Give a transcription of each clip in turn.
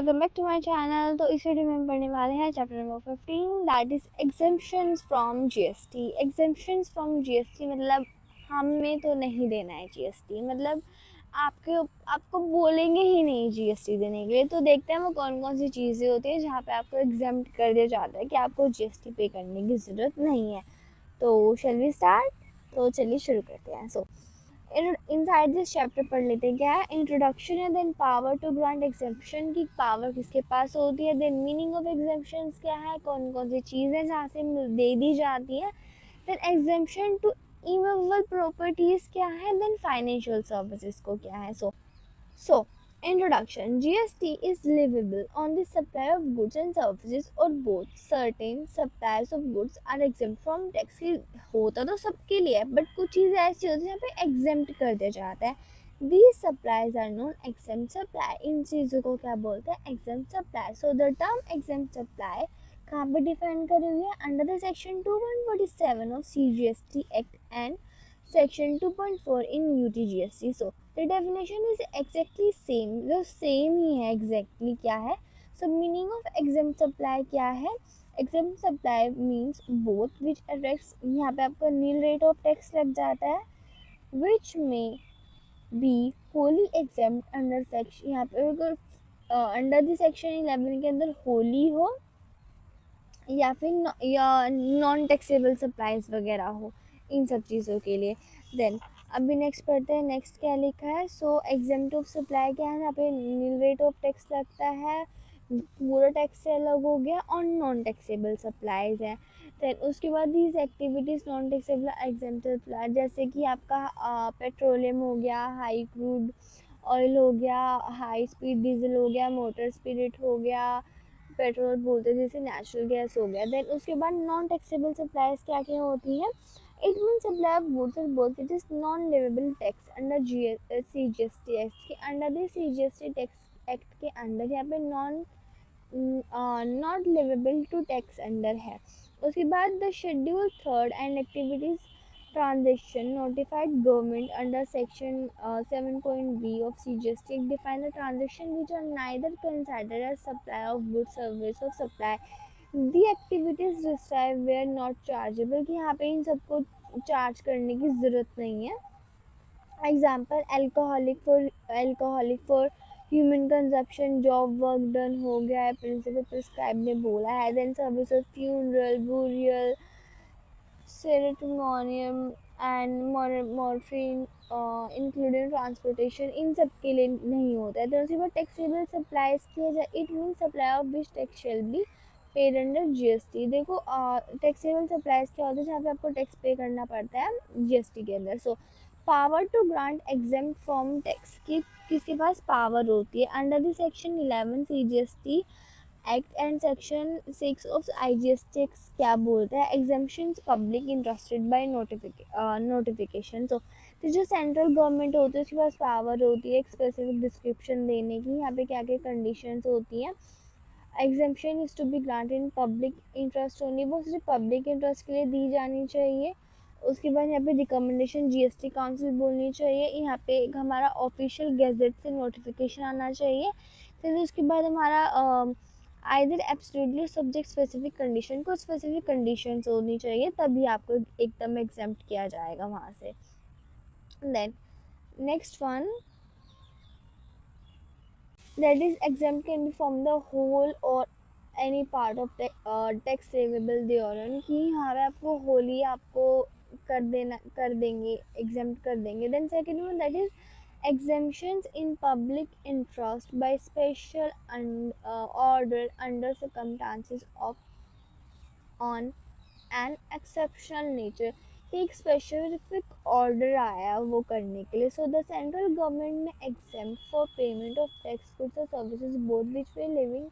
Welcome back to my channel. तो इस video में हम पढ़ने वाले हैं chapter number 15 that is exemptions from GST. Exemptions from GST मतलब हमें तो नहीं देना है जीएसटी, मतलब आपको बोलेंगे ही नहीं जीएसटी देने के लिए। तो देखते हैं वो कौन कौन सी चीज़ें होती हैं जहाँ पे आपको एग्जेम्प्ट कर दिया जाता है कि आपको जीएसटी पे करने की ज़रूरत नहीं है। तो शैल वी स्टार्ट? तो चलिए शुरू करते हैं। इनसाइड दिस चैप्टर पढ़ लेते हैं। क्या है? इंट्रोडक्शन है, then power to grant exemption की पावर किसके पास होती है, देन मीनिंग ऑफ एग्जेम्पशंस क्या है, कौन कौन सी चीज़ें जहाँ से दे दी जाती है, then exemption to immovable properties क्या है, देन फाइनेंशियल सर्विसेज को क्या है। So, introduction. GST is leviable on the supply of goods and services or both. Certain suppliers of goods are exempt from tax. होता तो सबके लिए है, बट कुछ चीज़ें ऐसी होती हैं जहाँ पे exempt कर दिया जाता है. These supplies are known exempt supply. इन चीज़ों को क्या बोलते हैं? Exempt supply. So the term exempt supply कहाँ पे डिफाइन करी हुई है? Under the section 247 of CGST Act and section 2.4 in UTGST. So the definition is exactly same, जो सेम ही है exactly क्या है. So meaning of exempt supply क्या है? Exempt supply means both which affects, यहाँ पे आपका nil rate of tax लग जाता है, which may be wholly exempt under section, यहाँ पे अगर अंडर द सेक्शन 11 के अंदर होली हो या फिर या नॉन टैक्सेबल सप्लाईज वगैरह हो, इन सब चीज़ों के लिए. देन अभी नेक्स्ट पढ़ते हैं. नेक्स्ट क्या लिखा है? सो एग्जेम्प्ट ऑफ सप्लाई क्या है? यहाँ पे नील रेट ऑफ टैक्स लगता है, पूरा टैक्स से अलग हो गया, और नॉन टैक्सेबल सप्लाईज है. देन उसके बाद these activities non taxable exempt supply, जैसे कि आपका पेट्रोलियम हो गया, हाई क्रूड ऑयल हो गया, हाई स्पीड डीजल हो गया, मोटर स्पिरिट हो गया, पेट्रोल बोलते हैं जैसे नेचुरल गैस हो गया. देन उसके बाद नॉन टैक्सेबल सप्लाईज क्या क्या होती हैं? It mean supply of goods और both it is non leviable tax under CGST act के under the CGST tax act के अंदर यहाँ पे not leviable to tax under है. उसके बाद the schedule third and activities transaction notified government under section 7.b of CGST define the transaction which are neither considered as supply of goods service or supply the activities described were not chargeable, कि यहाँ पे इन सबको charge करने की ज़रूरत नहीं है. Example alcoholic for human consumption, job work done हो गया है, प्रिंसिपल प्रिस्क्राइब ने बोला है. Then service of funeral, burial, crematorium and morphine including transportation, इन सब के लिए नहीं होता है. तो उसके बाद टैक्सेबल सप्लाईज किया जाए, it mean supply of which tax shall be paid under GST. देखो टैक्सेबल सप्लाईज क्या होता है? जहाँ पे आपको टैक्स पे करना पड़ता है जीएसटी के अंदर. So power to grant exempt from tax की किसके पास पावर होती है? Under the section 11 CGST act and section 6 of IGST act क्या बोलता है? Exemptions public interested by notification. तो जो सेंट्रल गवर्नमेंट होती है उसके पास पावर होती है एक स्पेसिफिक डिस्क्रिप्शन देने की, यहाँ पे क्या क्या कंडीशंस होती हैं. Exemption is to be granted in public interest only, वो सिर्फ पब्लिक इंटरेस्ट के लिए दी जानी चाहिए. उसके बाद यहाँ पे रिकमेंडेशन जीएसटी काउंसिल बोलनी चाहिए, यहाँ पे एक हमारा ऑफिशियल गैजेट से नोटिफिकेशन आना चाहिए. फिर उसके बाद हमारा either absolutely subject specific condition, को स्पेसिफिक कंडीशंस होनी चाहिए, तभी आपको एकदम एग्जेम्प्ट किया जाएगा वहाँ से. Then next one that is exempt can be from the whole or any part of tax savable thereon, कि यहाँ पे आपको होली आपको कर देंगे, exempt कर देंगे. then second one that is exemptions in public interest by special order under circumstances of on an exceptional nature, एक स्पेसिफिक ऑर्डर आया वो करने के लिए. सो द सेंट्रल गवर्नमेंट में exempt for payment of tax goods और services both which way living,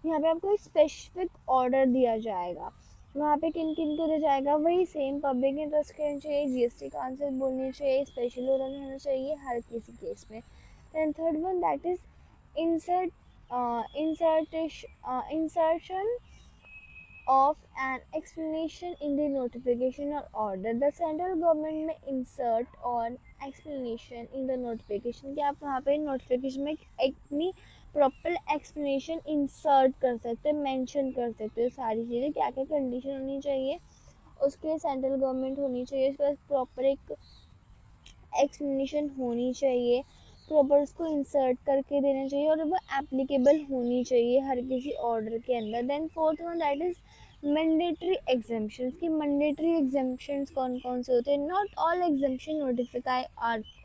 यहाँ पे आपको एक स्पेसिफिक ऑर्डर दिया जाएगा. वहाँ पे किन किन को दिया जाएगा? वही सेम पब्लिक इंटरेस्ट करनी चाहिए, जीएसटी काउंसिल बोलनी चाहिए, स्पेशल ऑर्डर होना चाहिए हर किसी केस में. Then third one that is insertion of an explanation in the notification or order. The central government may insert on explanation in the notification, कि आप वहाँ पे नोटिफिकेशन में एक अपनी प्रॉपर एक्सप्लेनेशन इंसर्ट कर सकते हैं, मेंशन कर सकते हो सारी चीज़ें, क्या क्या कंडीशन होनी चाहिए, उसके लिए सेंट्रल गवर्नमेंट होनी चाहिए, उसके बाद प्रॉपर एक एक्सप्लेनेशन होनी चाहिए, प्रॉपर उसको इंसर्ट करके देना चाहिए और वो एप्लीकेबल होनी चाहिए हर किसी ऑर्डर के अंदर। Then fourth one that is mandatory exemptions की मैंडेटरी एग्जाम्पशंस कौन कौन से होते हैं। Not all exemption notify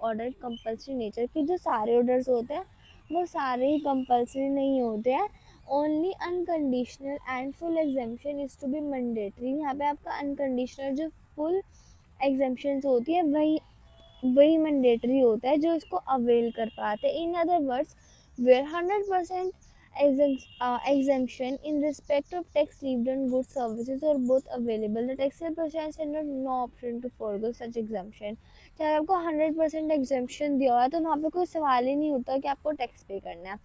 order compulsory nature की, जो सारे ऑर्डर्स होते हैं वो सारे ही कंपल्सरी नहीं होते हैं। Only unconditional and full exemption is to be mandatory. यहाँ पे आपका अनकंडीशनल जो फुल एग्जाम्पशंस होती है वही मैंडेटरी होता है जो इसको अवेल कर पाते हैं। In other words where 100% exemption in respect of tax levied on goods services or both available, the taxable person has no option to forego such exemption। चाहे आपको 100% exemption दिया हुआ है तो वहाँ पे कोई सवाल ही नहीं होता कि आपको टैक्स पे करना है।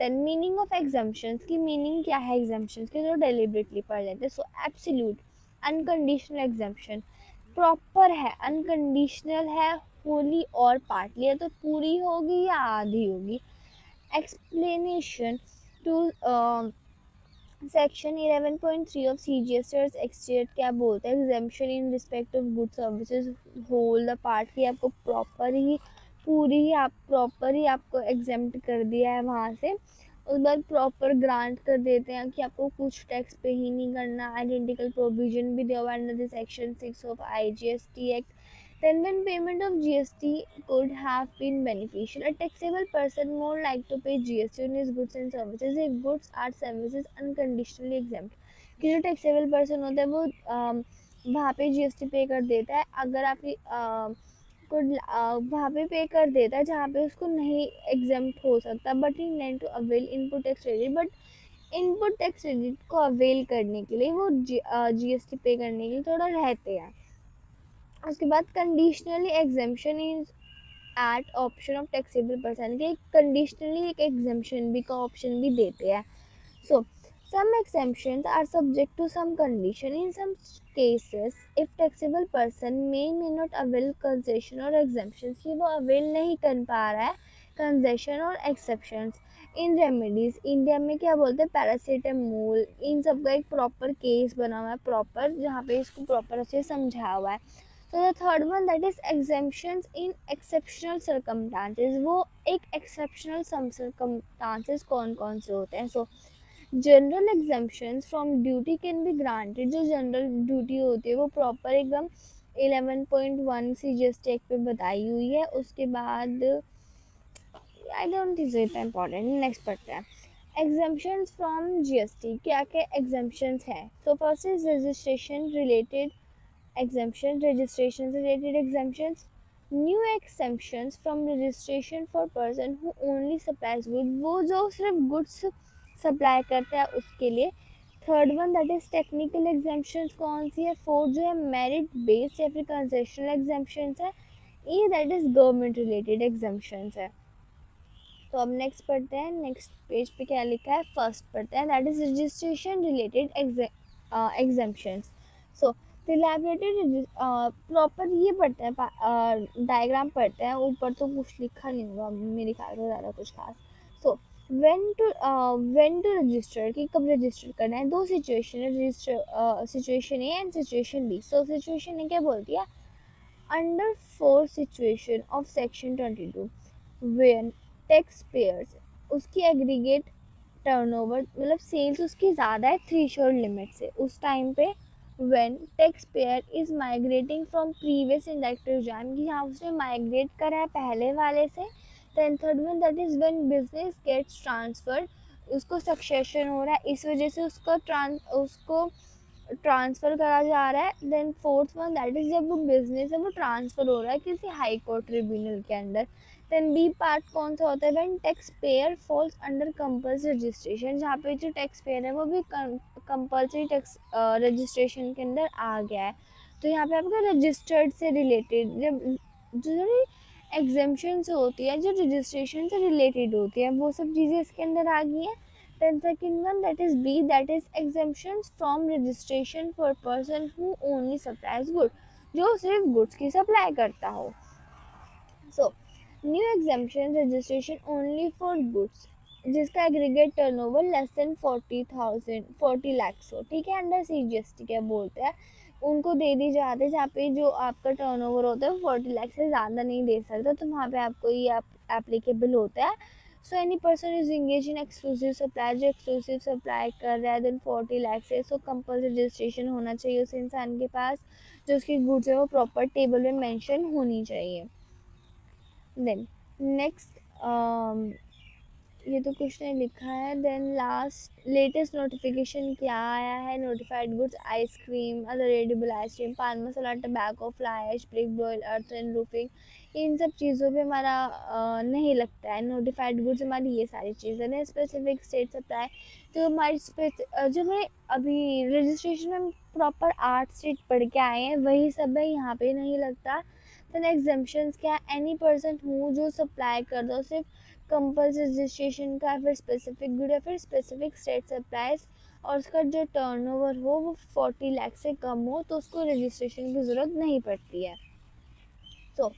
देन मीनिंग ऑफ एग्जाम्पशंस की मीनिंग क्या है एग्जाम्पशंस की, तो डेलिबरेटली पढ़ लेते हैं। सो एब्सोल्यूट अनकंडीशनल एग्जाम्पशन प्रॉपर है, अनकंडीशनल है, होली और पार्टली है तो पूरी होगी या आधी होगी। Explanation to section 11.3 of CGST एक्सचेट क्या बोलते हैं, exemption in respect of good services whole the part की आपको प्रॉपर ही आपको एग्जेम्प्ट कर दिया है वहाँ से। उसके बाद प्रॉपर ग्रांट कर देते हैं कि आपको कुछ टैक्स पे ही नहीं करना। आइडेंटिकल प्रोविजन भी दिया हुआ under the section 6 of IGST act. Then when payment of GST could have been beneficial, a taxable person more like to pay GST on his goods and services if goods or services unconditionally exempt। कि जो taxable person होता है वो वहाँ पे GST पे कर देता है अगर आपकी वहाँ पे पे देता है जहाँ पे उसको नहीं एग्जेम्प्ट हो सकता, but in land to avail input tax credit. But input tax credit को अवेल करने के लिए वो GST पे करने के लिए थोड़ा रहते हैं। उसके बाद conditionally exemption is at option of taxable person के कंडीशनली एक एग्जेम्पशन भी का ऑप्शन भी देते हैं। सो some exemptions are subject to some condition in some cases if taxable person may not avail concession or exemptions कि वो avail नहीं कर पा रहा है concession और exceptions इन रेमेडीज। इंडिया में क्या बोलते हैं पैरासीटामोल, इन सब का एक प्रॉपर केस बना हुआ है प्रॉपर जहाँ पे इसको प्रॉपर अच्छे समझाया हुआ है। तो the third one that is exemptions in exceptional circumstances. वो एक एक्सेप्शनल सर्कमस्टांसेस कौन कौन से होते हैं। सो general exemptions from duty can be granted. जो जनरल ड्यूटी होती है वो प्रॉपर एकदम 11.1 CGST एक्ट पे बताई हुई है। उसके बाद आई डोंट थिंक इतना इम्पॉर्टेंट, नेक्स्ट पढ़ते हैं। एग्जेम्पशंस फ्रॉम GST क्या क्या एग्जेम्पशंस हैं। So first is registration related exemption, registration related exemptions, new exemptions from registration for person who only supplies goods, वो जो सिर्फ गुड्स सप्लाई करता है उसके लिए। Third one that is technical exemptions कौन सी है। फोर्थ जो है मेरिट बेस्ड या फिर कंसेशनल एग्जेम्पशंस है। ये that is government related exemptions है। तो अब नेक्स्ट पढ़ते हैं, नेक्स्ट पेज पे क्या लिखा है, फर्स्ट पढ़ते हैं that is registration related exemptions. So reliability proper ये पढ़ते हैं, डायग्राम पढ़ते हैं, ऊपर तो कुछ लिखा नहीं होगा मेरे ख्याल में ज़्यादा कुछ खास। सो व्हेन टू रजिस्टर कि कब रजिस्टर करना है। दो सिचुएशन है, register situation A and situation B. So situation A क्या बोलती है, under four situation of section 22 when tax payers उसकी एग्रीगेट टर्नओवर मतलब सेल्स उसकी ज़्यादा है थ्रेशोल्ड लिमिट से उस टाइम पे। When tax payer is migrating from previous indirect exam की जहाँ उसने माइग्रेट करा है पहले वाले से। Then third one that is when business gets transferred, उसको सक्सेशन हो रहा है इस वजह से उसको ट्रांसफ़र करा जा रहा है। Then fourth one that is जब वो बिजनेस है वो ट्रांसफ़र हो रहा है किसी हाई कोर्ट ट्रिब्यूनल के अंदर। देन बी पार्ट कौन सा होता है, when tax pair falls under compulsory registration, जहाँ पे जो टैक्स पेयर है वो भी कंपल्सरी टैक्स रजिस्ट्रेशन के अंदर आ गया है। तो यहाँ पे आपका रजिस्टर्ड से रिलेटेड जब जो एग्जेम्पशंस होती है जो रजिस्ट्रेशन से रिलेटेड होती है वो सब चीज़ें इसके अंदर आ गई हैं। Then second one that is B, that is exemptions from registration for person who only supplies goods, जो सिर्फ गुड्स की सप्लाई करता हो। So new exemption registration only for goods जिसका aggregate turnover less than 40 lakh हो, ठीक है, अंडर CGST क्या बोलते हैं, उनको दे दी जाती है। जहाँ पे जो आपका टर्नओवर होता है 40 लाख से ज़्यादा नहीं दे सकता, तो वहाँ पे आपको ये एप्लीकेबल होता है। So any person is engage in exclusive supply, जो एक्सक्लूसिव सप्लाई कर रहा है देन 40 लाख से, सो कंपल्सरी रजिस्ट्रेशन होना चाहिए उस इंसान के पास, जो उसकी गुड्स है वो प्रॉपर टेबल में मेंशन होनी चाहिए। देन नेक्स्ट, ये तो कुछ नहीं लिखा है। देन लास्ट, लेटेस्ट नोटिफिकेशन क्या आया है, notified goods ice cream, other edible ice cream, pan masala, tobacco, fly ash, brick, broil, earth and roofing, इन सब चीज़ों पे हमारा नहीं लगता है। नोटिफाइड गुड्स हमारी ये सारी चीज़ें हैं। स्पेसिफिक स्टेट सप्लाई, तो हमारी जो हमें अभी रजिस्ट्रेशन में प्रॉपर 8 स्टेट पढ़ के आए हैं वही सब है, यहाँ पे नहीं लगता। देन एग्जाम्पशंस क्या, एनी पर्सन हूँ जो सप्लाई कर दो सिर्फ कंपल्सरी रजिस्ट्रेशन का, फिर स्पेसिफिक गुड, या फिर स्पेसिफिक स्टेट सप्लाईज, और उसका जो टर्नओवर हो वो 40 लाख से कम हो, तो उसको रजिस्ट्रेशन की ज़रूरत नहीं पड़ती है। सो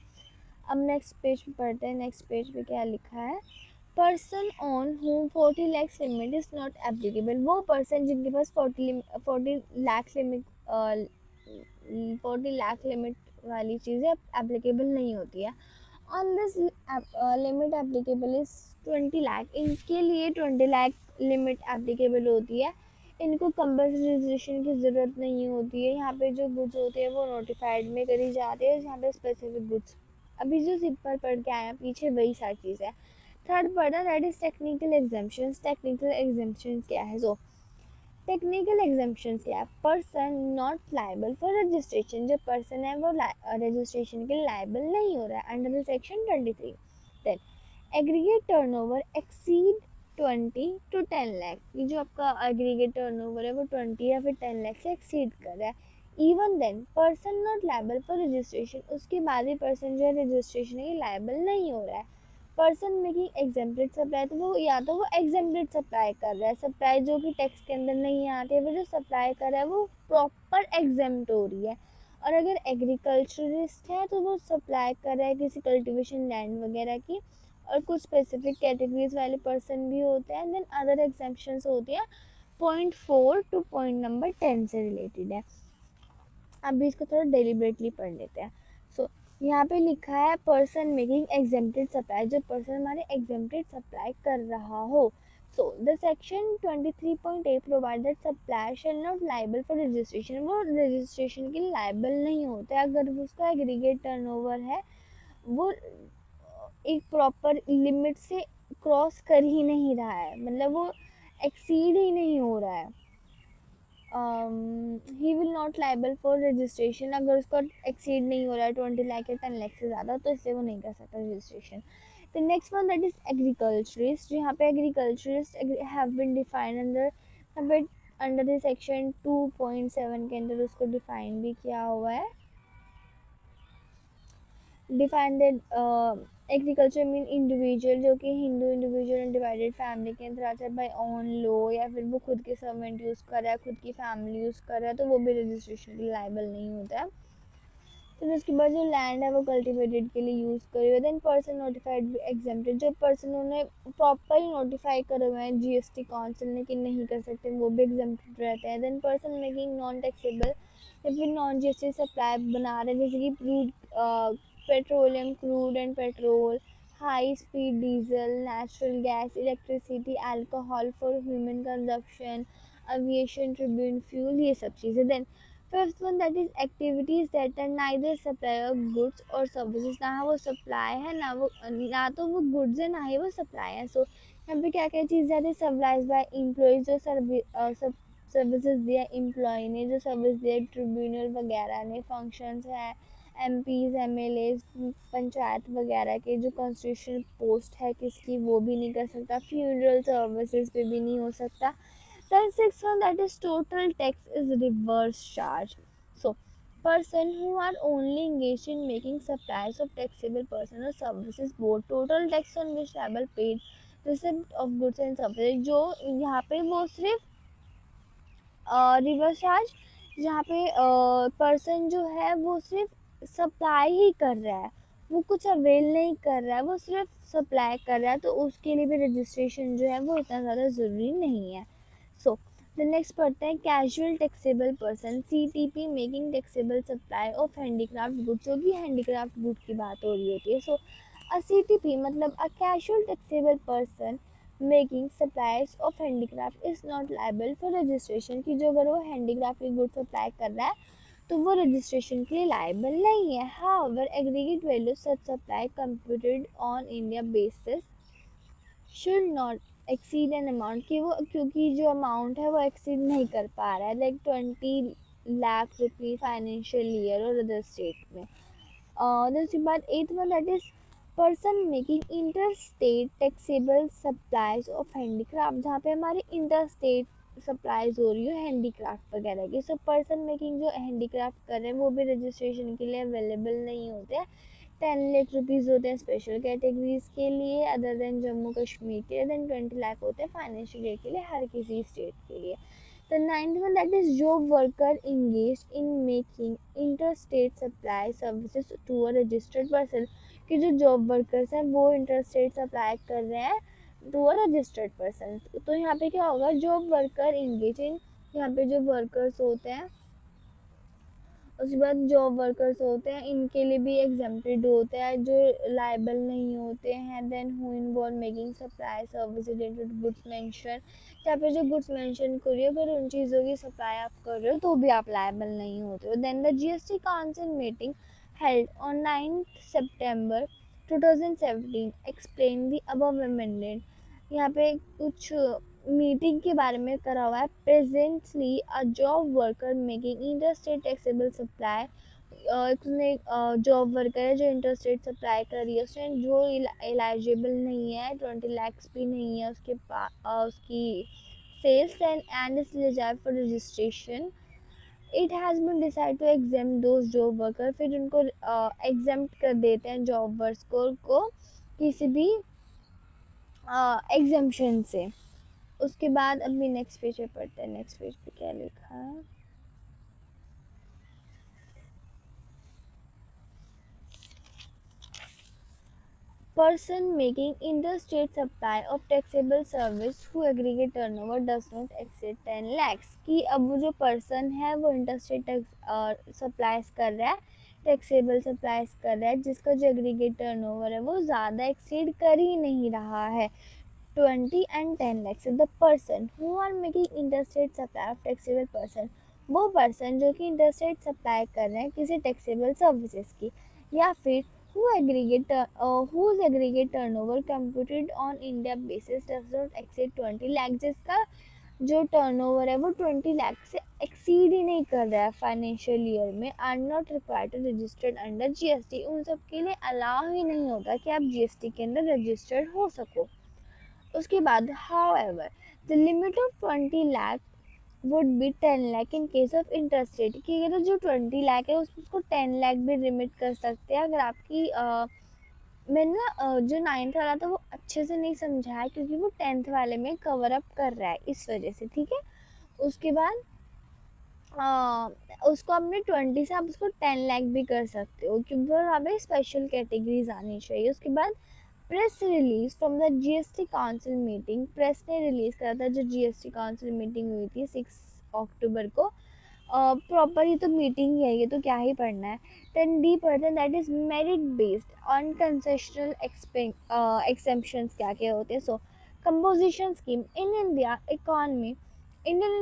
अब नेक्स्ट पेज पे पढ़ते हैं। नेक्स्ट पेज पे क्या लिखा है, person on home 40 lakhs limit is not applicable, वो पर्सन जिनके पास 40 लाख लिमिट 40 लाख लिमिट वाली चीज़ें एप्लीकेबल नहीं होती है। On this limit applicable is 20 lakh, इनके लिए 20 लाख लिमिट एप्लीकेबल होती है। इनको कंपल्सरी रजिस्ट्रेशन की ज़रूरत नहीं होती है। यहाँ पे जो गुड्स होते हैं वो नोटिफाइड में करी जाती है, यहाँ पे स्पेसिफिक गुड्स अभी जो सिंपल पढ़ के आया पीछे वही सारी चीज़ है। थर्ड पढ़ा, that is technical exemptions. Technical exemptions क्या है, जो टेक्निकल एग्जाम्पशंस क्या है, person not liable for registration, जो पर्सन है वो रजिस्ट्रेशन के लाइबल नहीं हो रहा है under the section 23। Then aggregate turnover exceed 20 to 10 lakh, ये जो आपका एग्रीगेट टर्नओवर है वो 20 या फिर 10 लाख से एक्सीड कर रहा है। Even then person not liable for registration, उसके बाद भी पर्सन जो है रजिस्ट्रेशन के लाइबल नहीं हो रहा है। पर्सन मेकिंग एग्जेम्प्टेड सप्लाई, तो वो या तो वो एग्जेम्प्टेड सप्लाई कर रहा है, सप्लाई जो कि टैक्स के अंदर नहीं आती है, वो जो सप्लाई कर रहा है वो प्रॉपर एग्जेम्प्ट हो रही है। और अगर एग्रीकल्चरिस्ट है तो वो सप्लाई कर रहा है किसी कल्टीवेशन लैंड वगैरह की। और कुछ स्पेसिफिक कैटेगरीज वाले पर्सन भी होते हैं। देन अदर एग्जेम्पशंस होती हैं। पॉइंट 4 टू पॉइंट नंबर 10 से रिलेटेड है। अभी इसको थोड़ा डेलिबरेटली पढ़ लेते हैं। सो यहाँ पे लिखा है पर्सन मेकिंग एग्जेम्प्टेड सप्लाई, जो पर्सन हमारे एग्जेम्प्टेड सप्लाई कर रहा हो। So the section 23.8 provide that supply shall not liable for registration, वो रजिस्ट्रेशन के लाइबल नहीं होते अगर उसका एग्रीगेट टर्नओवर है वो एक प्रॉपर लिमिट से क्रॉस कर ही नहीं रहा है, मतलब वो एक्सीड ही नहीं हो रहा है। He will not liable for registration, अगर उसका एक्सीड नहीं हो रहा है 20 लाख या 10 लाख से ज़्यादा, तो इसलिए वो नहीं कर सकता registration. The next one that is agriculturist, यहाँ पे agriculturist have been defined under the section 2.7 के अंदर उसको डिफाइन भी किया हुआ है। डिफाइंड एग्रीकल्चर मीन इंडिविजुअल, जो कि Hindu individual and divided family के अंदर आता है बाय ऑन लो, या फिर वो खुद के सर्वेंट यूज़ कर रहा है, खुद की फैमिली यूज़ कर रहा है, तो वो भी रजिस्ट्रेशन के लायबल नहीं होता है। फिर उसके बाद जो लैंड है वो कल्टिवेटेड के लिए यूज़ करी हुई। देन पर्सन नोटिफाइड एग्जेम्प्टेड, जो पर्सन उन्होंने प्रॉपरली नोटिफाई करे हुए हैं GST काउंसिल ने कि नहीं कर सकते, वो भी एग्जेम्प्टेड रहते हैं। Then person making non taxable, या फिर नॉन GST सप्लाई बना रहे हैं, जैसे कि petroleum, crude and petrol, high speed diesel, natural gas, electricity, alcohol for human consumption, aviation, turbine fuel, ये सब चीज़ें। Then fifth one that is activities that are neither supply of goods और services, ना वो सप्लाई है ना तो वो गुड्स है ना ही वो सप्लाई है। सो यहाँ पे क्या क्या चीज़ आती है, सप्लाइज बाय एम्प्लॉयज, जो सर्विसेज दिया एम्प्लॉय ने, जो सर्विस दिया ट्रिब्यूनल वगैरह ने, फंक्शंस है MPs MLAs पंचायत वगैरह के, जो कॉन्स्टिट्यूशन पोस्ट है किसकी वो भी नहीं कर सकता, फ्यूनरल सर्विसेज पे भी नहीं हो सकता। Then sixth one, that is total tax is reverse charge. So person who are only engaged in making supplies of taxable person or services both total tax on which liable paid receipt of goods and services, जो यहाँ पे वो सिर्फ reverse charge, जहाँ पे person जो है वो सिर्फ सप्लाई ही कर रहा है, वो कुछ अवेल नहीं कर रहा है, वो सिर्फ सप्लाई कर रहा है, तो उसके लिए भी रजिस्ट्रेशन जो है वो इतना ज़्यादा ज़रूरी नहीं है। सो द नेक्स्ट पढ़ते हैं casual taxable person, CTP making taxable supply of handicraft goods, जो कि हैंडीक्राफ्ट गुड की बात हो रही होती है। सो अ CTP मतलब a casual taxable person making supplies of handicraft is not liable for registration, की जो अगर वो हैंडीक्राफ्ट की गुड सप्लाई कर रहा है तो वो रजिस्ट्रेशन के लिए लायबल नहीं है। However aggregate value such supply computed on India basis should not exceed an amount, कि वो क्योंकि जो अमाउंट है वो एक्सीड नहीं कर पा रहा है, like 20 lakh rupee financial year और अदर स्टेट में। दूसरी बात eight one, that is person making inter state taxable supplies of handicraft, जहाँ पे हमारे इंटर स्टेट सप्लाईज हो रही है हैंडीक्राफ्ट वगैरह की। सो पर्सन मेकिंग जो हैंडीक्राफ्ट कर रहे हैं वो भी रजिस्ट्रेशन के लिए अवेलेबल नहीं होते हैं। 10 लाख रुपीज़ होते हैं स्पेशल कैटेगरीज के लिए अदर देन जम्मू कश्मीर के लिए, देन 20 लाख होते हैं फाइनेंशियल ईयर के लिए हर किसी स्टेट के लिए। The ninth one, that is job worker engaged in making interstate supply services to a registered person, कि जो जॉब वर्कर्स हैं वो इंटरस्टेट सप्लाई कर रहे हैं टू अ रजिस्टर्ड पर्सन। तो यहाँ पे क्या होगा, जॉब वर्कर इंगेज इन, यहाँ पे जो वर्कर्स होते हैं उसके बाद जॉब वर्कर्स होते हैं इनके लिए भी एग्जेम्प्टेड होते हैं जो लाइबल नहीं होते हैं। Then who involve making supply service related goods mention, यहाँ पे जो गुड्स मेंशन करिए अगर उन चीज़ों की सप्लाई आप कर रहे हो तो भी आप लाइबल नहीं होते हो। Then the GST council meeting held on 9 सितंबर 2017 एक्सप्लेन द अबव अमेंडेड, यहाँ पे कुछ मीटिंग के बारे में करा हुआ है। Presently a job worker making interstate taxable supply, उसने जॉब वर्कर है जो इंटरस्टेट सप्लाई कर रही है, उसने जो एलिजिबल नहीं है 20 लाख भी नहीं है उसके पास उसकी sales and is eligible for registration, it has been decided to exam those job worker, फिर उनको एग्जाम कर देते हैं जॉब वर्कर को किसी भी एग्जामेशन से। उसके बाद अभी नेक्स्ट पेज पे पढ़ते हैं, नेक्स्ट पेज पे क्या लिखा है। Person making interstate supply of taxable service who aggregate turnover does not exceed 10 lakhs, कि अब वो जो पर्सन है वो इंटरस्टेट सप्लाईज कर रहा है, टैक्सेबल सप्लाईज कर रहा है जिसका जो एग्रीगेट टर्नओवर है वो ज़्यादा एक्सीड कर ही नहीं रहा है 20 and 10 lakhs। The person who are making interstate supply of taxable person, वो पर्सन जो कि इंटरस्टेट सप्लाई कर रहे हैं किसी टैक्सेबल सर्विसेज की, या फिर whose aggregate turnover computed on India basis does not exceed 20 lakh, जिसका जो टर्नओवर है वो 20 लाख से एक्सीड ही नहीं कर रहा है फाइनेंशियल ईयर में, are not required to registered under GST, उन सब के लिए अलाउ ही नहीं होता कि आप GST के अंदर रजिस्टर्ड हो सको। उसके बाद however the limit of 20 lakh would be 10 lakh in case of interest rate, कि अगर जो 20 लाख है उसको 10 लाख भी लिमिट कर सकते हैं अगर आपकी मैंने ना जो 9th वाला था वो अच्छे से नहीं समझा है क्योंकि वो 10th वाले में कवर अप कर रहा है इस वजह से, ठीक है। उसके बाद उसको आपने 20 से आप उसको 10 लाख भी कर सकते हो क्योंकि वहाँ पे स्पेशल कैटेगरीज आनी चाहिए। उसके बाद press release from the GST council meeting, press ने रिलीज करा था जो GST काउंसिल मीटिंग हुई थी 6 अक्टूबर को। प्रॉपर ये तो मीटिंग ही है, ये तो क्या ही पढ़ना है। 10D% that is merit based on concessional exemptions क्या क्या होते हैं। So composition scheme in Indian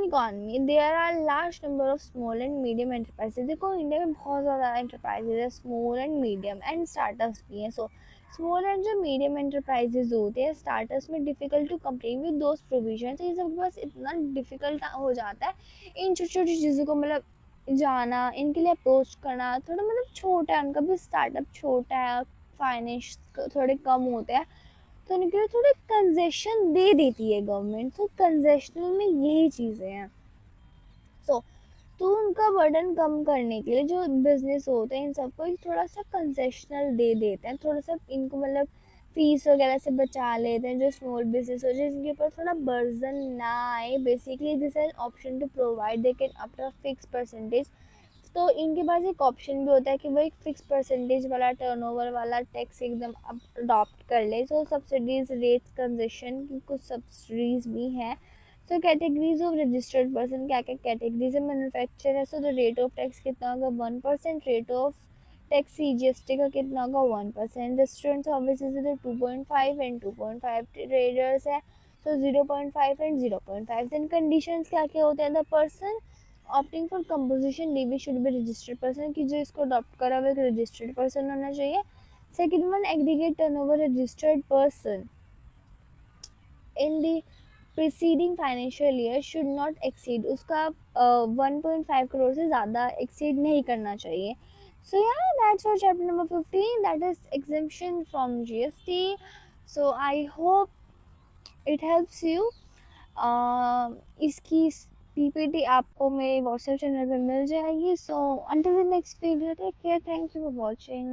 economy there are large number of small and medium enterprises, देखो इंडिया में बहुत ज़्यादा एंटरप्राइजेज है, small and medium and startups भी हैं। सो स्मॉल एंड जो मीडियम एंटरप्राइजेज होते हैं स्टार्टअप्स में difficult to complete with those provision, ये सबके पास इतना डिफिकल्ट हो जाता है इन छोटी छोटी चीज़ों को मतलब जाना, इनके लिए अप्रोच करना, थोड़ा मतलब छोटा है उनका भी स्टार्टअप छोटा है, फाइनेंस थोड़े कम होते हैं तो उनके लिए थोड़े कंसेशन दे देती है गवर्नमेंट। तो कंसेशनल में यही चीज़ें हैं। सो तो उनका बर्डन कम करने के लिए जो बिजनेस होते हैं इन सबको थोड़ा सा कंसेशनल दे देते हैं, थोड़ा सा इनको मतलब फीस वगैरह से बचा लेते हैं जो स्मॉल बिजनेस हो जाए जिनके ऊपर थोड़ा बर्डन ना आए। Basically this an option to provide they can up to fix percentage तो इनके पास एक ऑप्शन भी होता है कि वो एक फिक्स परसेंटेज वाला टर्नओवर वाला टैक्स एकदम अडॉप्ट कर ले। सो सब्सिडीज रेट्स कंसेशन की कुछ सब्सिडीज भी हैं। सो कैटेगरीज ऑफ रजिस्टर्ड पर्सन, क्या क्या कैटेगरीज है। मैन्युफैक्चर है, so the rate of tax कितना होगा 1%, रेट ऑफ टैक्स CGST का कितना होगा 1%। रेस्टोरेंट सर्विसेज है तो 2.5 एंड 2.5। ट्रेडर्स है तो 0.5 एंड 0.5। देन कंडीशंस क्या क्या होते हैं। The person opting for composition dB should be registered person, कि जो इसको अडॉप्ट करा हुआ एक रजिस्टर्ड पर्सन होना चाहिए। Second one, aggregate turnover registered person in the preceding financial year should not exceed, उसका 1.5 करोड़ से ज़्यादा एक्सीड नहीं करना चाहिए। So yeah, that's for chapter number 15, that is exemption from GST. So I hope it helps you. इसकी PPT आपको मेरे WhatsApp channel पर मिल जाएगी। सो until the next video, take care, thank you for watching.